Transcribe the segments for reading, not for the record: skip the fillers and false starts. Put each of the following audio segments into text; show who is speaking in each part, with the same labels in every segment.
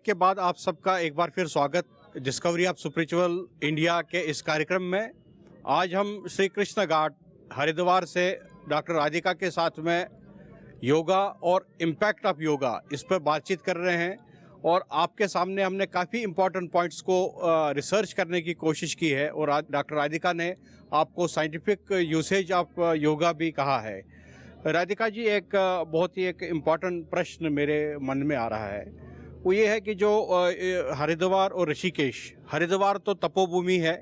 Speaker 1: के बाद आप सबका एक बार फिर स्वागत डिस्कवरी ऑफ स्पिरिचुअल इंडिया के इस कार्यक्रम में। आज हम श्री कृष्ण घाट हरिद्वार से डॉक्टर राधिका के साथ में योगा और इम्पैक्ट ऑफ योगा इस पर बातचीत कर रहे हैं और आपके सामने हमने काफ़ी इम्पोर्टेंट पॉइंट्स को रिसर्च करने की कोशिश की है और आज डॉक्टर राधिका ने आपको साइंटिफिक यूसेज ऑफ योगा भी कहा है। राधिका जी, एक बहुत ही एक इम्पॉर्टेंट प्रश्न मेरे मन में आ रहा है, वो ये है कि जो हरिद्वार और ऋषिकेश, हरिद्वार तो तपोभूमि है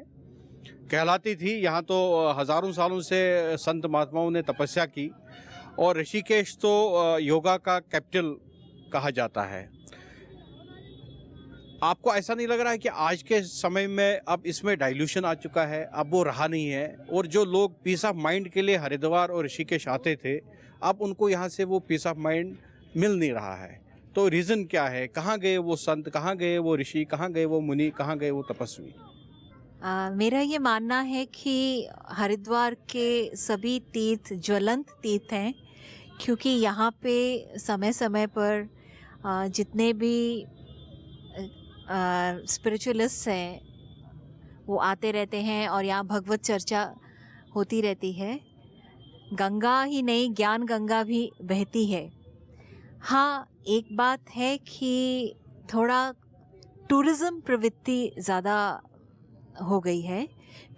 Speaker 1: कहलाती थी, यहाँ तो हज़ारों सालों से संत महात्माओं ने तपस्या की, और ऋषिकेश तो योगा का कैपिटल कहा जाता है। आपको ऐसा नहीं लग रहा है कि आज के समय में अब इसमें डाइल्यूशन आ चुका है, अब वो रहा नहीं है, और जो लोग पीस ऑफ माइंड के लिए हरिद्वार और ऋषिकेश आते थे, अब उनको यहाँ से वो पीस ऑफ माइंड मिल नहीं रहा है? तो रीज़न क्या है? कहाँ गए वो संत, कहाँ गए वो ऋषि, कहाँ गए वो मुनि, कहाँ गए वो तपस्वी?
Speaker 2: मेरा ये मानना है कि हरिद्वार के सभी तीर्थ ज्वलंत तीर्थ हैं, क्योंकि यहाँ पे समय समय पर जितने भी स्पिरिचुअलिस्ट हैं वो आते रहते हैं और यहाँ भगवत चर्चा होती रहती है। गंगा ही नहीं, ज्ञान गंगा भी बहती है। हाँ, एक बात है कि थोड़ा टूरिज़्म प्रवृत्ति ज़्यादा हो गई है।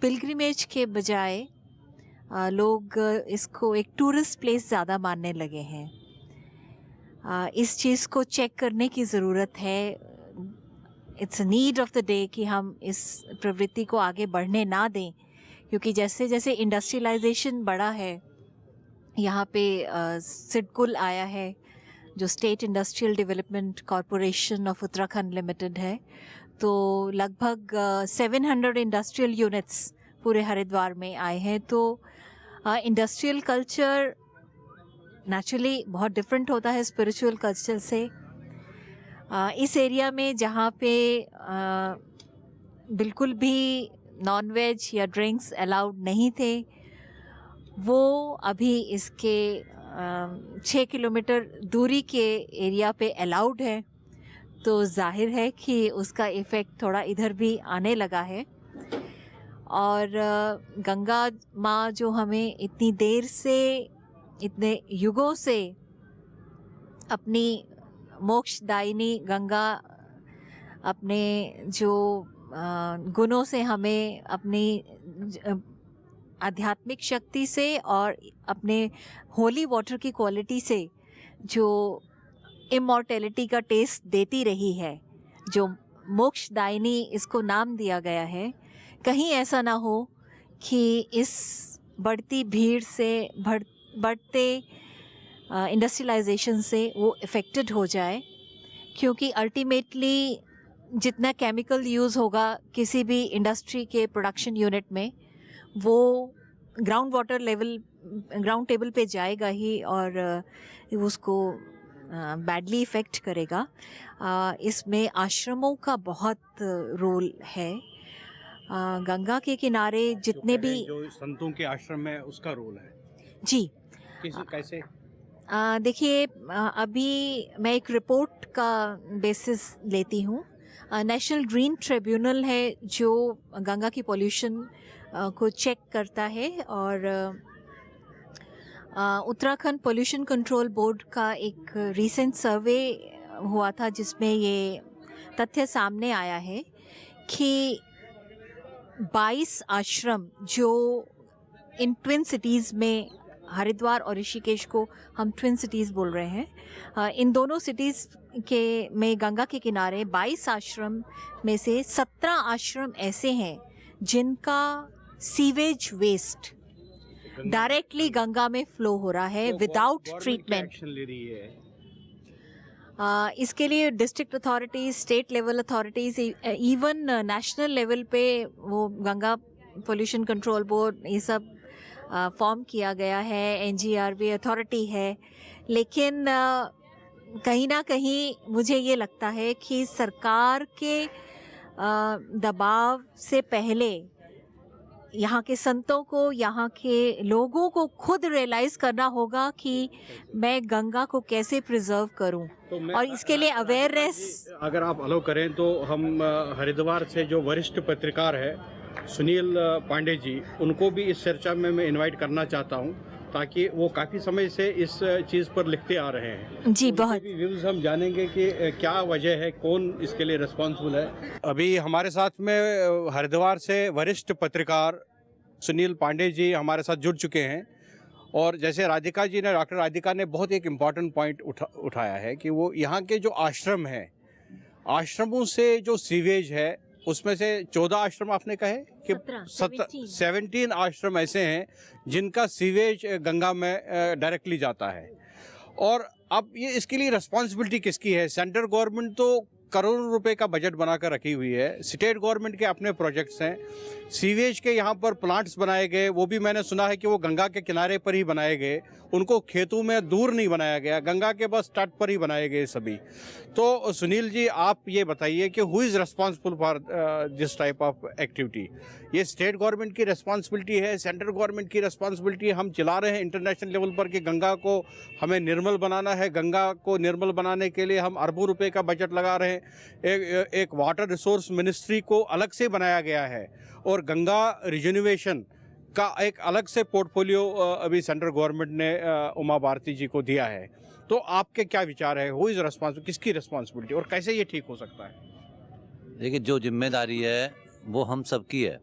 Speaker 2: पिलग्रिमेज के बजाय लोग इसको एक टूरिस्ट प्लेस ज़्यादा मानने लगे हैं। इस चीज़ को चेक करने की ज़रूरत है। It's a need of the day कि हम इस प्रवृत्ति को आगे बढ़ने ना दें, क्योंकि जैसे जैसे इंडस्ट्रियलाइजेशन बढ़ा है, यहाँ पे सिडकुल आया है जो state industrial development corporation of Uttarakhand limited है, तो लगभग 700 इंडस्ट्रियल यूनिट्स पूरे हरिद्वार में आए हैं। तो इंडस्ट्रियल कल्चर नेचुरली बहुत डिफरेंट होता है स्पिरिचुअल कल्चर से। इस एरिया में जहाँ पे बिल्कुल भी नॉन वेज या ड्रिंक्स अलाउड नहीं थे, वो अभी इसके 6 किलोमीटर दूरी के एरिया पे अलाउड है। तो जाहिर है कि उसका इफ़ेक्ट थोड़ा इधर भी आने लगा है। और गंगा माँ जो हमें इतनी देर से, इतने युगों से अपनी मोक्षदायिनी गंगा अपने जो गुणों से हमें अपनी आध्यात्मिक शक्ति से और अपने होली वाटर की क्वालिटी से जो इमॉर्टेलिटी का टेस्ट देती रही है, जो मोक्षदायिनी इसको नाम दिया गया है, कहीं ऐसा ना हो कि इस बढ़ती भीड़ से बढ़ते इंडस्ट्रियलाइजेशन से वो इफ़ेक्टेड हो जाए। क्योंकि अल्टीमेटली जितना केमिकल यूज़ होगा किसी भी इंडस्ट्री के प्रोडक्शन यूनिट में, वो ground water level, ground table पे जाएगा ही और उसको बैडली इफ़ेक्ट करेगा। इसमें आश्रमों का बहुत रोल है। गंगा के किनारे जितने भी
Speaker 1: जो संतों के आश्रम है उसका रोल है
Speaker 2: जी।
Speaker 1: कैसे?
Speaker 2: देखिए, अभी मैं एक रिपोर्ट का बेसिस लेती हूँ। नेशनल ग्रीन ट्रिब्यूनल है जो गंगा की पॉल्यूशन को चेक करता है, और उत्तराखंड पोल्यूशन कंट्रोल बोर्ड का एक रीसेंट सर्वे हुआ था जिसमें ये तथ्य सामने आया है कि 22 आश्रम जो इन ट्विन सिटीज़ में, हरिद्वार और ऋषिकेश को हम ट्विन सिटीज़ बोल रहे हैं, इन दोनों सिटीज़ के में गंगा के किनारे 22 आश्रम में से 17 आश्रम ऐसे हैं जिनका सीवेज वेस्ट डायरेक्टली गंगा में फ्लो हो रहा है विदाउट ट्रीटमेंट। इसके लिए district authorities, state level authorities, even national level पे वो गंगा पोल्यूशन कंट्रोल बोर्ड, ये सब फॉर्म किया गया है, एनजीआरबी अथॉरिटी है। लेकिन कहीं ना कहीं मुझे ये लगता है कि सरकार के दबाव से पहले यहाँ के संतों को, यहाँ के लोगों को खुद रियलाइज करना होगा कि मैं गंगा को कैसे प्रिजर्व करूं,
Speaker 1: तो मैं
Speaker 2: और इसके लिए अवेयरनेस।
Speaker 1: अगर आप अलाउ करें तो हम हरिद्वार से जो वरिष्ठ पत्रकार है सुनील पांडे जी, उनको भी इस चर्चा में मैं इनवाइट करना चाहता हूं, ताकि वो काफ़ी समय से इस चीज़ पर लिखते आ रहे हैं।
Speaker 2: जी,
Speaker 1: उनके
Speaker 2: बहुत।
Speaker 1: भी व्यूज़ हम जानेंगे कि क्या वजह है, कौन इसके लिए रिस्पॉन्सिबल है। अभी हमारे साथ में हरिद्वार से वरिष्ठ पत्रकार सुनील पांडे जी हमारे साथ जुड़ चुके हैं, और जैसे राधिका जी ने, डॉक्टर राधिका ने बहुत एक इम्पॉर्टेंट पॉइंट उठाया है कि वो यहाँ के जो आश्रम हैं, आश्रमों से जो सीवेज है उसमें से 14 आश्रम आपने कहे कि 17 आश्रम ऐसे हैं जिनका सीवेज गंगा में डायरेक्टली जाता है। और अब ये इसके लिए रिस्पॉन्सिबिलिटी किसकी है? सेंट्रल गवर्नमेंट तो करोड़ों रुपए का बजट बनाकर रखी हुई है, स्टेट गवर्नमेंट के अपने प्रोजेक्ट्स हैं, सीवेज के यहाँ पर प्लांट्स बनाए गए, वो भी मैंने सुना है कि वो गंगा के किनारे पर ही बनाए गए, उनको खेतों में दूर नहीं बनाया गया, गंगा के बस तट पर ही बनाए गए सभी। तो सुनील जी, आप ये बताइए कि who is responsible for this type of activity? ये स्टेट गवर्नमेंट की रिस्पॉन्सिबिलिटी है, सेंट्रल गवर्नमेंट की रिस्पॉन्सिबिलिटी? हम चला रहे हैं इंटरनेशनल लेवल पर कि गंगा को हमें निर्मल बनाना है, गंगा को निर्मल बनाने के लिए हम अरबों रुपए का बजट लगा रहे हैं। एक वाटर रिसोर्स मिनिस्ट्री को अलग से बनाया गया है, और गंगा रिजन्युएशन का एक अलग से पोर्टफोलियो अभी सेंट्रल गवर्नमेंट ने उमा भारती जी को दिया है। तो आपके क्या विचार है, हु इज़ रिस्पॉन्सिबल, किसकी रिस्पॉन्सिबिलिटी, और कैसे ये ठीक हो सकता है?
Speaker 3: देखिए, जो जिम्मेदारी है वो हम सबकी है,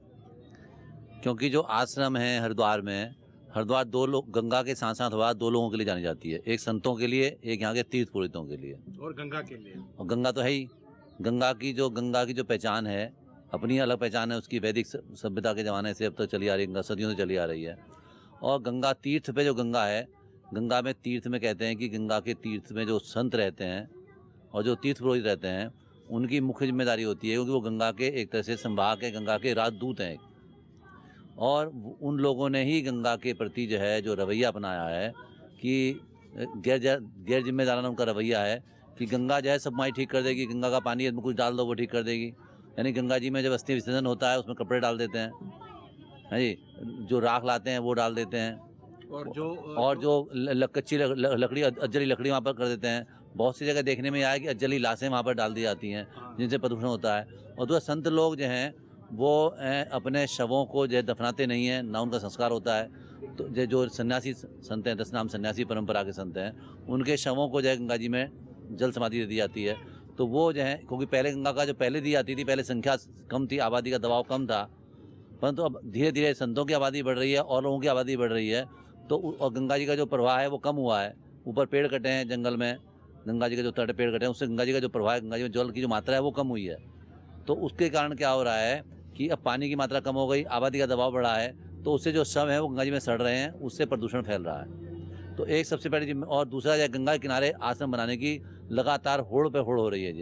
Speaker 3: क्योंकि जो आश्रम है हरिद्वार में, हरिद्वार दो लोग, गंगा के साथ साथ हरिद्वार दो लोगों के लिए जानी जाती है, एक संतों के लिए, एक यहाँ के तीर्थ पुरोहितों के लिए,
Speaker 1: और गंगा के लिए।
Speaker 3: और गंगा तो है ही। गंगा की जो पहचान है, अपनी अलग पहचान है उसकी, वैदिक सभ्यता के ज़माने से अब तक चली आ रही है, गंगा सदियों से चली आ रही है। और गंगा तीर्थ पे जो गंगा है, गंगा में तीर्थ में कहते हैं कि गंगा के तीर्थ में जो संत रहते हैं और जो तीर्थ पुरोहित रहते हैं, उनकी मुख्य जिम्मेदारी होती है, क्योंकि वो गंगा के एक तरह से संवाहक है, गंगा के राजदूत हैं। और उन लोगों ने ही गंगा के प्रति जो है जो रवैया अपनाया है कि गैर जिम्मेदाराना उनका रवैया है कि गंगा जो है सब माई ठीक कर देगी, गंगा का पानी इसमें कुछ डाल दो वो ठीक कर देगी। यानी गंगा जी में जब अस्थि विसर्जन होता है उसमें कपड़े डाल देते हैं, है जी, जो राख लाते हैं वो डाल देते हैं, और जो कच्ची लकड़ी, अज्जली लकड़ी वहाँ पर कर देते हैं। बहुत सी जगह देखने में आया कि अज्जली लाशें वहाँ पर डाल दी जाती हैं, जिनसे प्रदूषण होता है। और दूसरा, संत लोग जो हैं वो अपने शवों को जो है दफनाते नहीं हैं, ना उनका संस्कार होता है। तो जो सन्यासी संत हैं, 10 नाम सन्यासी परंपरा के संत हैं, उनके शवों को जो है गंगा जी में जल समाधि दे दी जाती है। तो वो जो है, क्योंकि पहले गंगा का जो पहले दी जाती थी, पहले संख्या कम थी, आबादी का दबाव कम था, परंतु अब धीरे धीरे संतों की आबादी बढ़ रही है और लोगों की आबादी बढ़ रही है, तो और गंगा जी का जो प्रवाह है वो कम हुआ है। ऊपर पेड़ कटे हैं जंगल में, गंगा जी के जो तट पेड़ कटे हैं, उससे गंगा जी का जो प्रवाह है, गंगा जी में जल की जो मात्रा है वो कम हुई है। तो उसके कारण क्या हो रहा है कि अब पानी की मात्रा कम हो गई, आबादी का दबाव बढ़ा है, तो उससे जो शव है वो गंगा जी में सड़ रहे हैं, उससे प्रदूषण फैल रहा है। तो एक सबसे पहली और दूसरा जो गंगा के किनारे आश्रम बनाने की लगातार होड़ पे होड़ हो रही है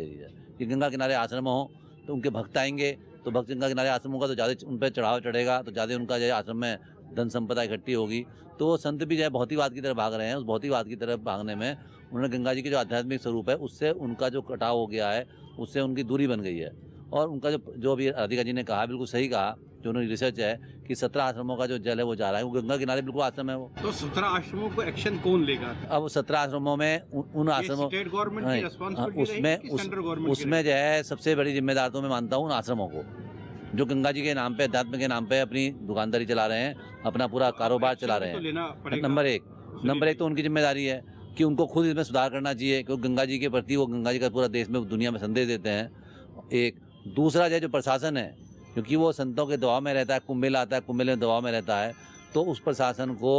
Speaker 3: कि गंगा किनारे आश्रम हो तो उनके भक्त आएंगे, तो भक्त गंगा किनारे आश्रम होगा तो ज़्यादा उन पर चढ़ाव चढ़ेगा, तो ज़्यादा उनका जो है आश्रम में धन संपदा इकट्ठी होगी। तो वो संत भी जो है भौतिकवाद की तरफ भाग रहे हैं। उस भौतिकवाद की तरफ भागने में उन्होंने गंगा जी के जो आध्यात्मिक स्वरूप है उससे उनका जो कटाव हो गया है, उससे उनकी दूरी बन गई है। और उनका जो अभी राधिका जी ने कहा, बिल्कुल सही कहा, जो उन्होंने रिसर्च है कि 17 आश्रमों का जो जल है वो जा रहा है, वो गंगा किनारे बिल्कुल आश्रम है वो।
Speaker 1: तो 17 आश्रमों को एक्शन कौन लेगा?
Speaker 3: अब 17 आश्रमों में उन आश्रमों,
Speaker 1: स्टेट गवर्नमेंट की रिस्पांसिबिलिटी
Speaker 3: उसमें जो है सबसे बड़ी जिम्मेदार तो मैं मानता हूँ उन आश्रमों को, जो गंगा जी के नाम पे, अध्यात्म के नाम पे अपनी दुकानदारी चला रहे हैं, अपना पूरा कारोबार चला रहे हैं। नंबर एक तो उनकी जिम्मेदारी है कि उनको खुद इसमें सुधार करना चाहिए, क्योंकि गंगा जी के प्रति वो गंगा जी का पूरा देश में, दुनिया में संदेश देते हैं। एक दूसरा जो प्रशासन है, क्योंकि वो संतों के दबाव में रहता है, कुंभ मेला आता है, कुंभ मेले में दबाव में रहता है, तो उस प्रशासन को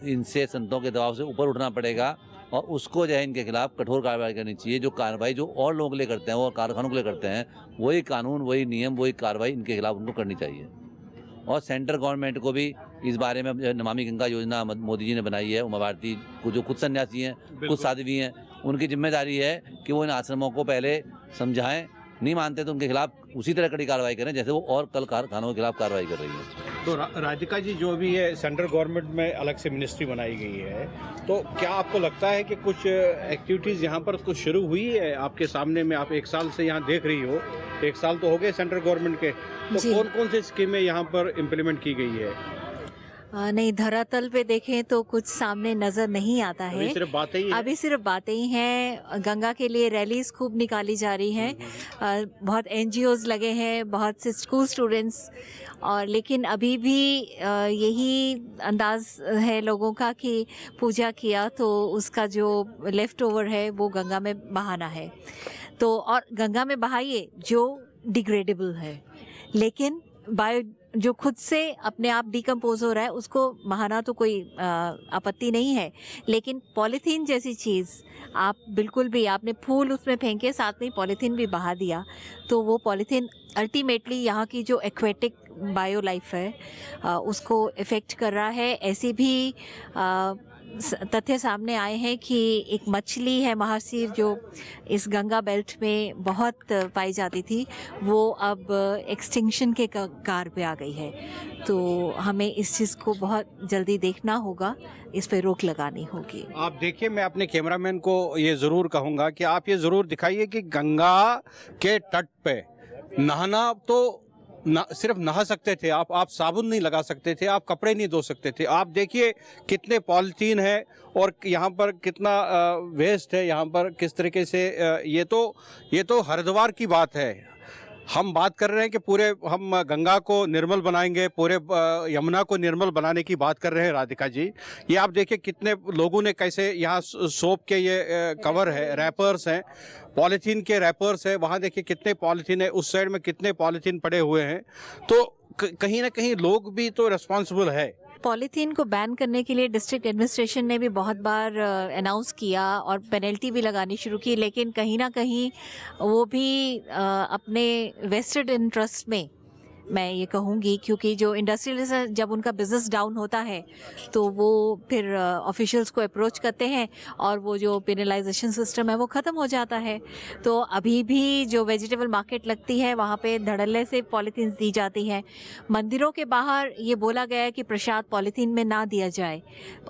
Speaker 3: इनसे संतों के दबाव से ऊपर उठना पड़ेगा और उसको जो है इनके खिलाफ कठोर कार्रवाई करनी चाहिए। जो कार्रवाई जो और लोगों के लिए करते हैं, वो कारखानों के लिए करते हैं, वही कानून, वही नियम, वही कार्रवाई इनके खिलाफ उनको करनी चाहिए। और सेंट्रल गवर्नमेंट को भी इस बारे में नमामि गंगा योजना मोदी जी ने बनाई है, उमा भारती को, जो खुद सन्यासी हैं, खुद साध्वी हैं, उनकी जिम्मेदारी है कि वो इन आश्रमों को पहले समझाएं, नहीं मानते तो उनके खिलाफ उसी तरह कड़ी कार्रवाई करें जैसे वो और कल कारखानों के खिलाफ कार्रवाई कर रही है।
Speaker 1: तो राधिका जी, जो भी है सेंट्रल गवर्नमेंट में अलग से मिनिस्ट्री बनाई गई है, तो क्या आपको लगता है कि कुछ एक्टिविटीज़ यहाँ पर कुछ शुरू हुई है आपके सामने में? आप 1 साल से यहाँ देख रही हो, 1 साल तो हो गए सेंट्रल गवर्नमेंट के, तो कौन कौन से स्कीमें यहाँ पर इम्प्लीमेंट की गई है?
Speaker 2: नहीं, धरातल पे देखें तो कुछ सामने नजर नहीं आता है।
Speaker 1: अभी सिर्फ बातें ही हैं।
Speaker 2: अभी सिर्फ बातें ही हैं। गंगा के लिए रैलीज खूब निकाली जा रही हैं, बहुत एनजीओज लगे हैं, बहुत से स्कूल स्टूडेंट्स, और लेकिन अभी भी यही अंदाज है लोगों का कि पूजा किया तो उसका जो लेफ्ट ओवर है वो गंगा में बहाना है। तो और गंगा में बहाइए जो डिग्रेडेबल है, लेकिन बायो जो खुद से अपने आप डिकम्पोज हो रहा है उसको बहाना तो कोई आपत्ति नहीं है। लेकिन पॉलीथीन जैसी चीज़ आप बिल्कुल भी, आपने फूल उसमें फेंके साथ में पॉलीथीन भी बहा दिया, तो वो पॉलीथीन अल्टीमेटली यहाँ की जो एक्वेटिक बायो लाइफ है उसको इफ़ेक्ट कर रहा है। ऐसी भी तथ्य सामने आए हैं कि एक मछली है महासीर जो इस गंगा बेल्ट में बहुत पाई जाती थी, वो अब एक्सटिंक्शन के कगार पे आ गई है। तो हमें इस चीज़ को बहुत जल्दी देखना होगा, इस पे रोक लगानी होगी।
Speaker 1: आप देखिए, मैं अपने कैमरामैन को ये ज़रूर कहूँगा कि आप ये ज़रूर दिखाइए कि गंगा के तट पे नहाना तो सिर्फ नहा सकते थे आप साबुन नहीं लगा सकते थे, आप कपड़े नहीं धो सकते थे। आप देखिए कितने पॉलीथीन है और यहाँ पर कितना वेस्ट है, यहाँ पर किस तरीके से ये तो हरिद्वार की बात है। हम बात कर रहे हैं कि पूरे हम गंगा को निर्मल बनाएंगे, पूरे यमुना को निर्मल बनाने की बात कर रहे हैं राधिका जी। ये आप देखिए कितने लोगों ने कैसे यहाँ सोप के ये कवर है, रैपर्स हैं, पॉलीथीन के रैपर्स है, वहाँ देखिए कितने पॉलीथीन है, उस साइड में कितने पॉलीथीन पड़े हुए हैं। तो कहीं ना कहीं लोग भी तो रिस्पॉन्सिबल है।
Speaker 2: पॉलीथीन को बैन करने के लिए डिस्ट्रिक्ट एडमिनिस्ट्रेशन ने भी बहुत बार अनाउंस किया और पेनल्टी भी लगानी शुरू की, लेकिन कहीं ना कहीं वो भी अपने वेस्टेड इंटरेस्ट में, मैं ये कहूँगी, क्योंकि जो इंडस्ट्रियलिस्ट जब उनका बिजनेस डाउन होता है तो वो फिर ऑफिशियल्स को अप्रोच करते हैं और वो जो पेनलाइजेशन सिस्टम है वो ख़त्म हो जाता है। तो अभी भी जो वेजिटेबल मार्केट लगती है वहाँ पे धड़ल्ले से पॉलीथीन दी जाती हैं। मंदिरों के बाहर ये बोला गया है कि प्रसाद पॉलीथीन में ना दिया जाए,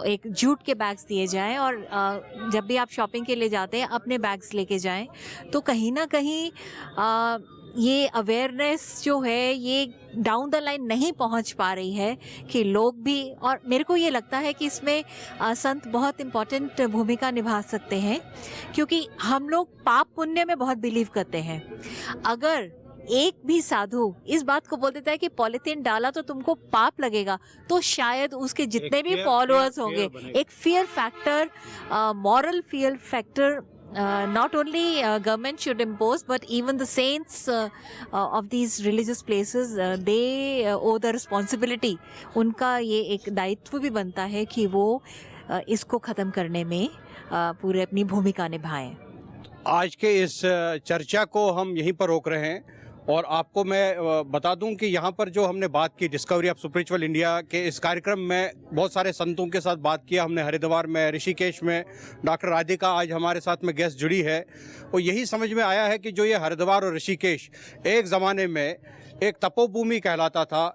Speaker 2: एक जूट के बैग्स दिए जाएँ, और जब भी आप शॉपिंग के लिए जाते हैं अपने बैग्स लेके जाएँ। तो कहीं ना कहीं ये अवेयरनेस जो है ये डाउन द लाइन नहीं पहुंच पा रही है कि लोग भी, और मेरे को ये लगता है कि इसमें संत बहुत इम्पोर्टेंट भूमिका निभा सकते हैं, क्योंकि हम लोग पाप पुण्य में बहुत बिलीव करते हैं। अगर एक भी साधु इस बात को बोल देता है कि पॉलीथीन डाला तो तुमको पाप लगेगा, तो शायद उसके जितने भी फॉलोअर्स होंगे, एक fear factor, moral fear factor, not only government should impose, but even the saints of these religious places, they owe the responsibility. उनका ये एक दायित्व भी बनता है कि वो इसको ख़त्म करने में पूरे अपनी भूमिका निभाएं।
Speaker 1: आज के इस चर्चा को हम यहीं पर रोक रहे हैं, और आपको मैं बता दूं कि यहाँ पर जो हमने बात की डिस्कवरी ऑफ स्पिरिचुअल इंडिया के इस कार्यक्रम में बहुत सारे संतों के साथ बात किया हमने। हरिद्वार में, ऋषिकेश में डॉक्टर राधिका आज हमारे साथ में गेस्ट जुड़ी है, और यही समझ में आया है कि जो ये हरिद्वार और ऋषिकेश एक ज़माने में एक तपोभूमि कहलाता था,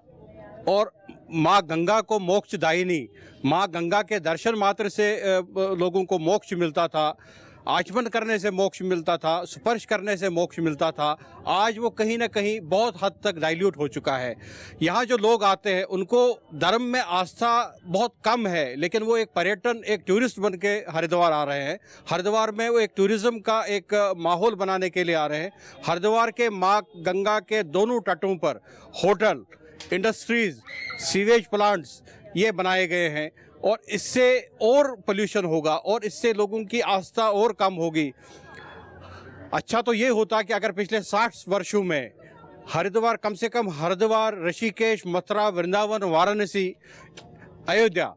Speaker 1: और माँ गंगा को मोक्षदायिनी, माँ गंगा के दर्शन मात्र से लोगों को मोक्ष मिलता था, आचमन करने से मोक्ष मिलता था, स्पर्श करने से मोक्ष मिलता था। आज वो कहीं ना कहीं बहुत हद तक डाइल्यूट हो चुका है। यहाँ जो लोग आते हैं उनको धर्म में आस्था बहुत कम है, लेकिन वो एक पर्यटन, एक टूरिस्ट बन के हरिद्वार आ रहे हैं। हरिद्वार में वो एक टूरिज़्म का एक माहौल बनाने के लिए आ रहे हैं। हरिद्वार के माँ गंगा के दोनों तटों पर होटल, इंडस्ट्रीज़, सीवेज प्लांट्स ये बनाए गए हैं, और इससे और पोल्यूशन होगा और इससे लोगों की आस्था और कम होगी। अच्छा तो ये होता कि अगर पिछले 60 वर्षों में हरिद्वार, कम से कम हरिद्वार, ऋषिकेश, मथुरा, वृंदावन, वाराणसी, अयोध्या,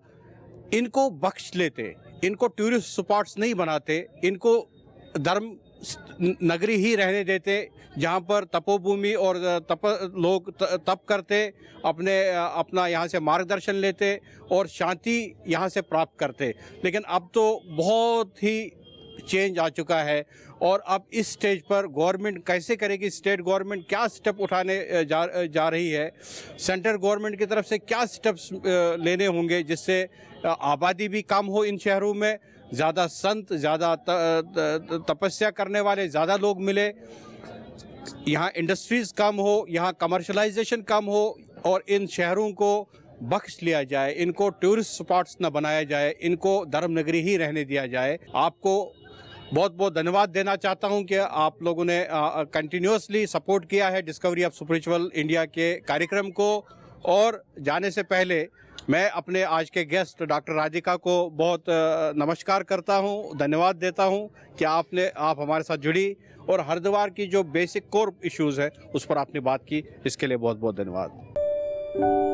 Speaker 1: इनको बख्श लेते, इनको टूरिस्ट स्पॉट्स नहीं बनाते, इनको धर्म नगरी ही रहने देते, जहाँ पर तपोभूमि और लोग तप करते, अपना यहाँ से मार्गदर्शन लेते और शांति यहाँ से प्राप्त करते। लेकिन अब तो बहुत ही चेंज आ चुका है और अब इस स्टेज पर गवर्नमेंट कैसे करेगी, स्टेट गवर्नमेंट क्या स्टेप उठाने जा रही है, सेंट्रल गवर्नमेंट की तरफ से क्या स्टेप्स लेने होंगे जिससे आबादी भी कम हो इन शहरों में, ज़्यादा संत, ज़्यादा तपस्या करने वाले ज़्यादा लोग मिले, यहाँ इंडस्ट्रीज़ कम हो, यहाँ कमर्शलाइजेशन कम हो और इन शहरों को बख्श लिया जाए, इनको टूरिस्ट स्पॉट्स न बनाया जाए, इनको धर्मनगरी ही रहने दिया जाए। आपको बहुत बहुत धन्यवाद देना चाहता हूं कि आप लोगों ने कंटिन्यूअसली सपोर्ट किया है डिस्कवरी ऑफ स्पिरिचुअल इंडिया के कार्यक्रम को। और जाने से पहले मैं अपने आज के गेस्ट डॉक्टर राधिका को बहुत नमस्कार करता हूं, धन्यवाद देता हूं कि आप हमारे साथ जुड़ी और हरिद्वार की जो बेसिक कोर इश्यूज़ है उस पर आपने बात की, इसके लिए बहुत बहुत धन्यवाद।